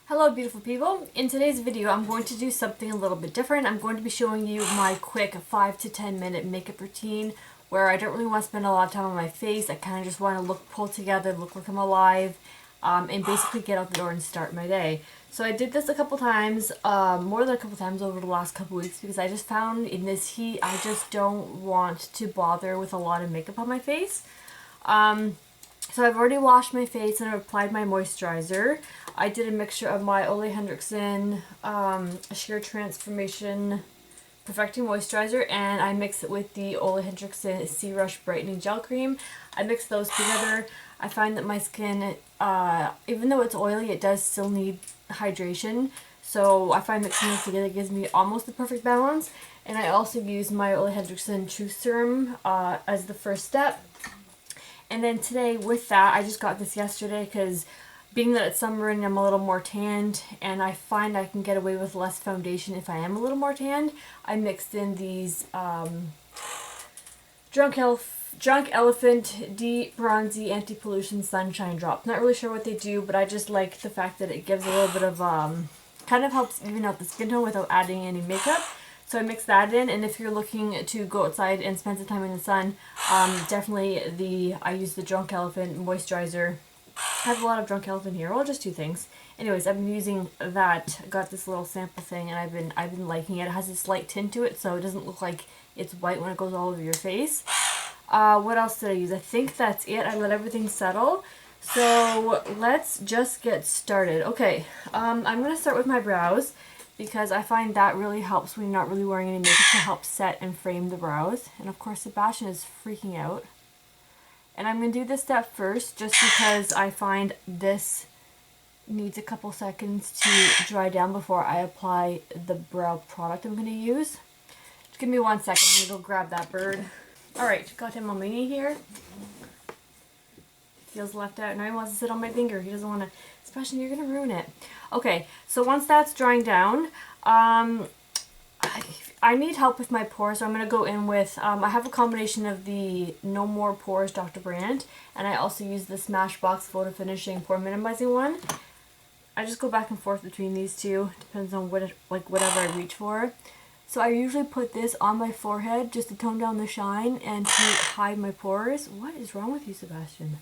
Hello beautiful people. In today's video I'm going to do something a little bit different. I'm going to be showing you my quick 5 to 10 minute makeup routine where I don't really want to spend a lot of time on my face. I kind of just want to look pulled together, look like I'm alive, and basically get out the door and start my day. So I did this a couple times, more than a couple times over the last couple weeks because I just found in this heat I just don't want to bother with a lot of makeup on my face. So I've already washed my face and I've applied my moisturizer. I did a mixture of my Ole Henriksen Sheer Transformation Perfecting Moisturizer, and I mixed it with the Ole Henriksen Sea Rush Brightening Gel Cream. I mixed those together. I find that my skin, even though it's oily, it does still need hydration. So I find mixing those together gives me almost the perfect balance. And I also use my Ole Henriksen Truth Serum as the first step. And then today with that, I just got this yesterday because being that it's summer and I'm a little more tanned and I find I can get away with less foundation if I am a little more tanned, I mixed in these Drunk Elephant Deep Bronzy Anti-Pollution Sunshine Drops. Not really sure what they do, but I just like the fact that it gives a little bit of, kind of helps even out the skin tone without adding any makeup. So I mix that in, and if you're looking to go outside and spend some time in the sun, definitely I use the Drunk Elephant moisturizer. I have a lot of Drunk Elephant here. Well, just two things. Anyways, I've been using that. I got this little sample thing, and I've been liking it. It has a slight tint to it, so it doesn't look like it's white when it goes all over your face. What else did I use? I think that's it. I let everything settle. So let's just get started. Okay, I'm gonna start with my brows, because I find that really helps when you're not really wearing any makeup to help set and frame the brows. And of course Sebastian is freaking out. And I'm going to do this step first just because I find this needs a couple seconds to dry down before I apply the brow product I'm going to use. Just give me 1 second, I'm going to go grab that bird. Alright, got him on my knee here. Feels left out. Now he wants to sit on my finger. He doesn't want to. Sebastian, you're going to ruin it. Okay, so once that's drying down, I need help with my pores, so I'm going to go in with, I have a combination of the No More Pores Dr. Brandt, and I also use the Smashbox Photo Finishing Pore Minimizing one. I just go back and forth between these two, depends on whatever I reach for. So I usually put this on my forehead just to tone down the shine and to hide my pores. What is wrong with you, Sebastian?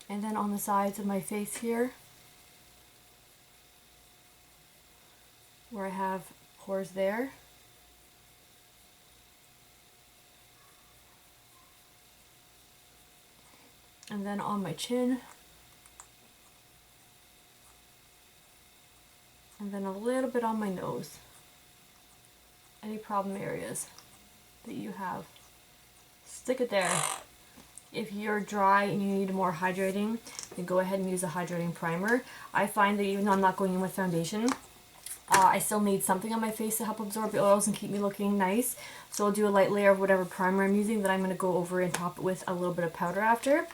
And then on the sides of my face here, where I have pores there. And then on my chin. And then a little bit on my nose. Any problem areas that you have, stick it there. If you're dry and you need more hydrating, then go ahead and use a hydrating primer. I find that even though I'm not going in with foundation, I still need something on my face to help absorb the oils and keep me looking nice. So I'll do a light layer of whatever primer I'm using that I'm going to go over and top it with a little bit of powder after.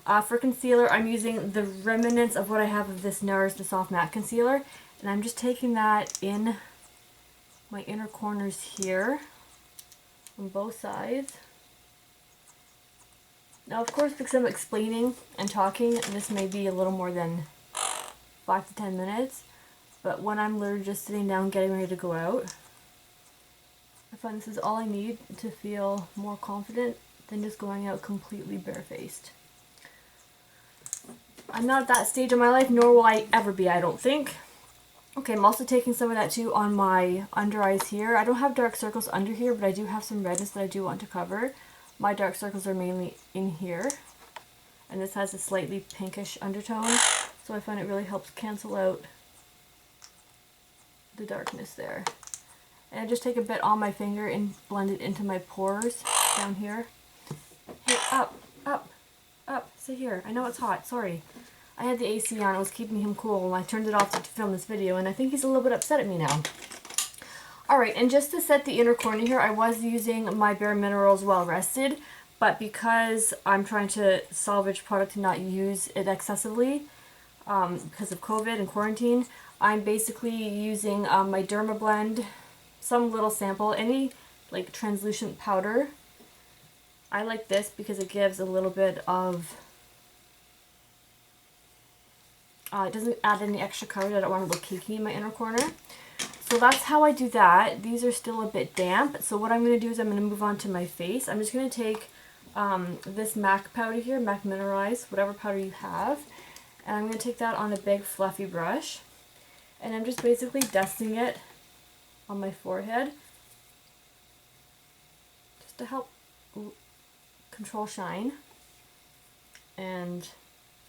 For concealer, I'm using the remnants of what I have of this NARS The Soft Matte Concealer. And I'm just taking that in my inner corners here on both sides. Now, of course, because I'm explaining and talking, this may be a little more than 5 to 10 minutes. But when I'm literally just sitting down getting ready to go out, I find this is all I need to feel more confident than just going out completely barefaced. I'm not at that stage of my life, nor will I ever be, I don't think. Okay, I'm also taking some of that too on my under eyes here. I don't have dark circles under here, but I do have some redness that I do want to cover. My dark circles are mainly in here, and this has a slightly pinkish undertone, so I find it really helps cancel out the darkness there. And I just take a bit on my finger and blend it into my pores down here. Hey, up, up, up, sit here. I know it's hot, sorry. I had the AC on, it was keeping him cool, and I turned it off to film this video, and I think he's a little bit upset at me now. Alright, and just to set the inner corner here, I was using my Bare Minerals Well Rested, but because I'm trying to salvage product and not use it excessively, because of COVID and quarantine, I'm basically using my Dermablend, some little sample, any like translucent powder. I like this because it gives a little bit of It doesn't add any extra coverage. I don't want to look cakey in my inner corner. So that's how I do that. These are still a bit damp. So what I'm going to do is I'm going to move on to my face. I'm just going to take this MAC powder here, MAC Mineralize, whatever powder you have. And I'm going to take that on a big fluffy brush. And I'm just basically dusting it on my forehead. Just to help control shine. And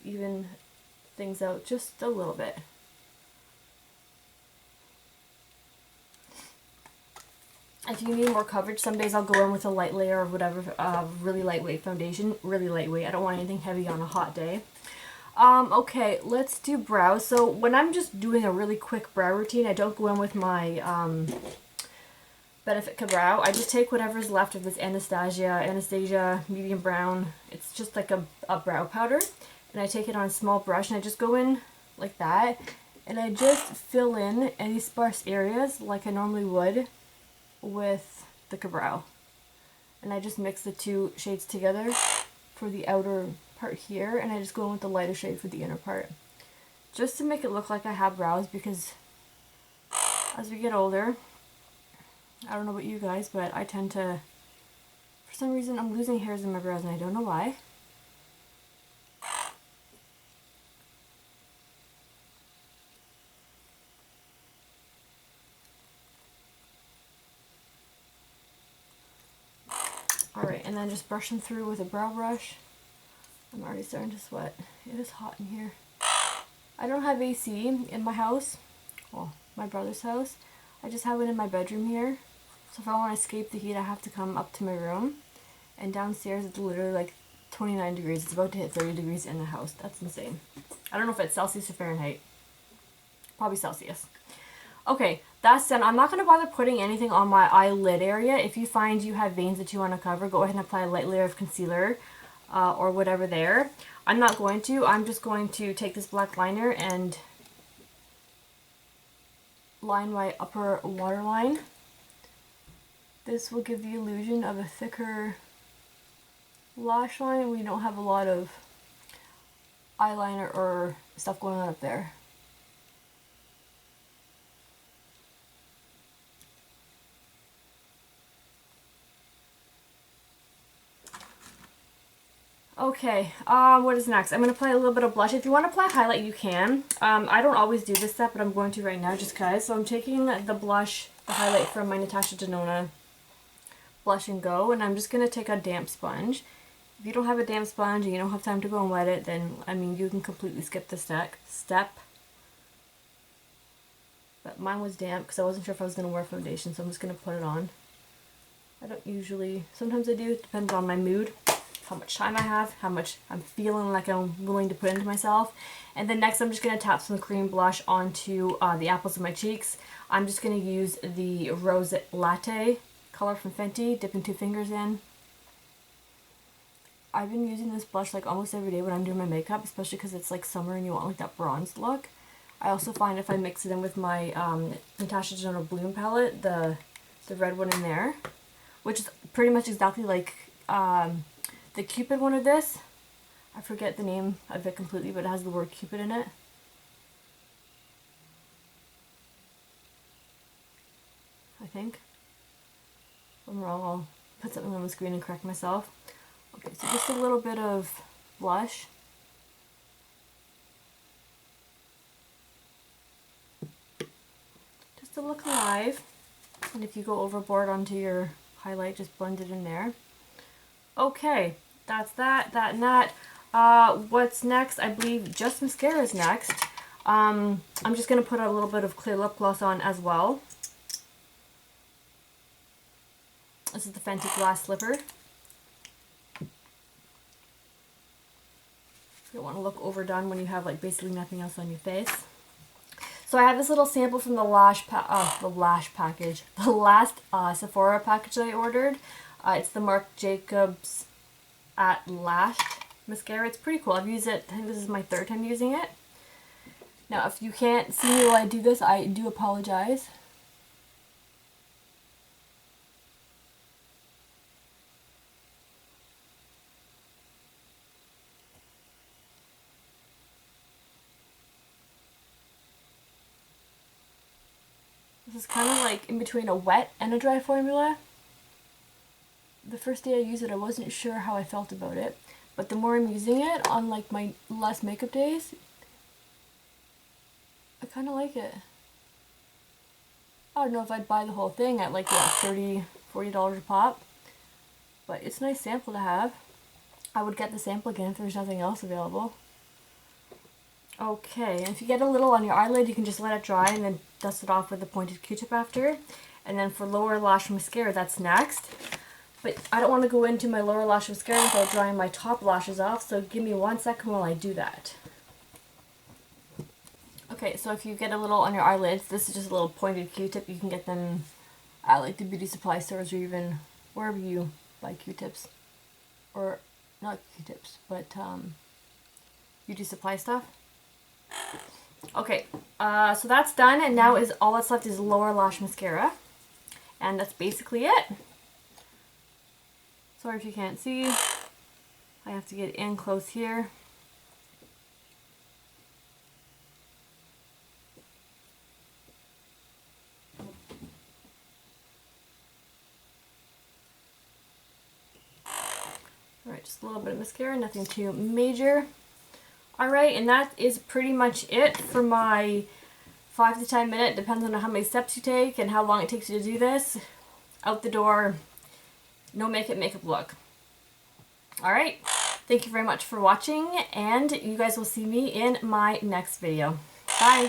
even things out just a little bit. If you need more coverage, some days I'll go in with a light layer of whatever, really lightweight foundation. Really lightweight. I don't want anything heavy on a hot day. Okay, let's do brows. So when I'm just doing a really quick brow routine, I don't go in with my Benefica brow. I just take whatever's left of this Anastasia medium brown. It's just like a brow powder. And I take it on a small brush and I just go in like that. And I just fill in any sparse areas like I normally would with the Ka-Brow. And I just mix the two shades together for the outer part here, and I just go in with the lighter shade for the inner part. Just to make it look like I have brows, because as we get older, I don't know about you guys, but I tend to, for some reason, I'm losing hairs in my brows and I don't know why. Alright, and then just brush them through with a brow brush. I'm already starting to sweat. It is hot in here. I don't have AC in my house. Well, my brother's house. I just have it in my bedroom here. So if I want to escape the heat, I have to come up to my room. And downstairs, it's literally like 29 degrees. It's about to hit 30 degrees in the house. That's insane. I don't know if it's Celsius or Fahrenheit. Probably Celsius. Okay, that's done. I'm not going to bother putting anything on my eyelid area. If you find you have veins that you want to cover, go ahead and apply a light layer of concealer or whatever there. I'm not going to. I'm just going to take this black liner and line my upper waterline. This will give the illusion of a thicker lash line. We don't have a lot of eyeliner or stuff going on up there. Okay, what is next? I'm going to apply a little bit of blush. If you want to apply highlight, you can. I don't always do this step, but I'm going to right now just because. So I'm taking the blush, the highlight from my Natasha Denona Blush and Go, and I'm just going to take a damp sponge. If you don't have a damp sponge and you don't have time to go and wet it, then, I mean, you can completely skip the step. But mine was damp because I wasn't sure if I was going to wear foundation, so I'm just going to put it on. I don't usually, sometimes I do, it depends on my mood, how much time I have, how much I'm feeling like I'm willing to put into myself. And then next I'm just going to tap some cream blush onto the apples of my cheeks. I'm just going to use the Rose Latte color from Fenty, dipping 2 fingers in. I've been using this blush like almost every day when I'm doing my makeup, especially because it's like summer and you want like that bronzed look. I also find if I mix it in with my Natasha Denona Bloom palette, the red one in there, which is pretty much exactly like the Cupid one of this. I forget the name of it completely, but it has the word Cupid in it. I think. If I'm wrong, I'll put something on the screen and correct myself. Okay, so just a little bit of blush. Just to look alive. And if you go overboard onto your highlight, just blend it in there. Okay, that's that, and that. What's next? I believe just mascara is next. I'm just going to put a little bit of clear lip gloss on as well. This is the Fenty Glass Slipper. You don't want to look overdone when you have like basically nothing else on your face. So I have this little sample from the last Sephora package that I ordered. It's the Marc Jacobs at Lash mascara. It's pretty cool. I've used it, I think this is my 3rd time using it. Now if you can't see me while I do this, I do apologize. This is kind of like in between a wet and a dry formula. The first day I used it, I wasn't sure how I felt about it, but the more I'm using it on like my less makeup days, I kind of like it. I don't know if I'd buy the whole thing at like what, $30, $40 a pop, but it's a nice sample to have. I would get the sample again if there's nothing else available. Okay, and if you get a little on your eyelid, you can just let it dry and then dust it off with a pointed Q-tip after. And then for lower lash mascara, that's next. But I don't want to go into my lower lash mascara without drying my top lashes off, so give me 1 second while I do that. Okay, so if you get a little on your eyelids, this is just a little pointed Q-tip. You can get them at like the beauty supply stores or even wherever you buy Q-tips. Or not Q-tips, but beauty supply stuff. Okay, so that's done, and now all that's left is lower lash mascara. And that's basically it. Sorry if you can't see. I have to get in close here. Alright, just a little bit of mascara, nothing too major. Alright, and that is pretty much it for my 5 to 10 minute, depends on how many steps you take and how long it takes you to do this. Out the door, no makeup look. Alright, thank you very much for watching, and you guys will see me in my next video. Bye!